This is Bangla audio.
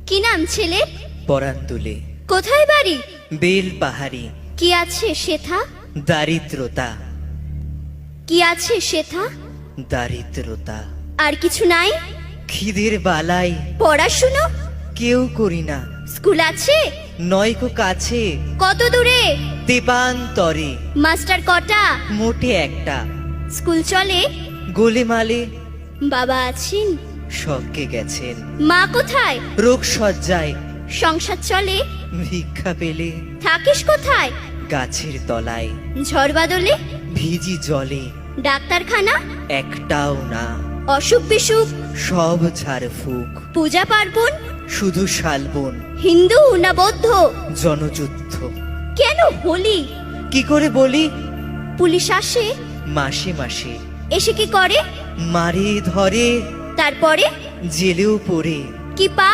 কি নাম ছেলে? পরান তুলে কোথায় বাড়ি? বেল পাহাড়ি। কি আছে সেথা? দারিদ্রতা, কি আছে সেথা? দারিদ্রতা। আর কিছু নাই? খিদের বালাই পড়াশুনো? কেউ করি না, স্কুল আছে? নয়কো কাছে কত দূরে? দেবান্তরে। মাস্টার কটা? মোটে একটা। স্কুল চলে? গোলেমালে বাবা আছেন? স্বর্গে গেছেন। মা কোথায়? রোগ সজ্জায় সংসার চলে? ভিক্ষা পেলে থাকিস কোথায়? গাছের তলায়। ঝড় বাদলে? ভিজি জলে ডাক্তারখানা? একটাও না, অসুখ বিসুখ? সব ঝাড়ফুঁক। পূজা পার্বণ? শুধু শালবন, হিন্দু না বৌদ্ধ? জনযুদ্ধ। কেন হোলি? কি করে বলি? পুলিশ আসে? মাসে মাসে এসে কি করে? মারে ধরে, তারপরে? জেলেও পড়ে। কি পা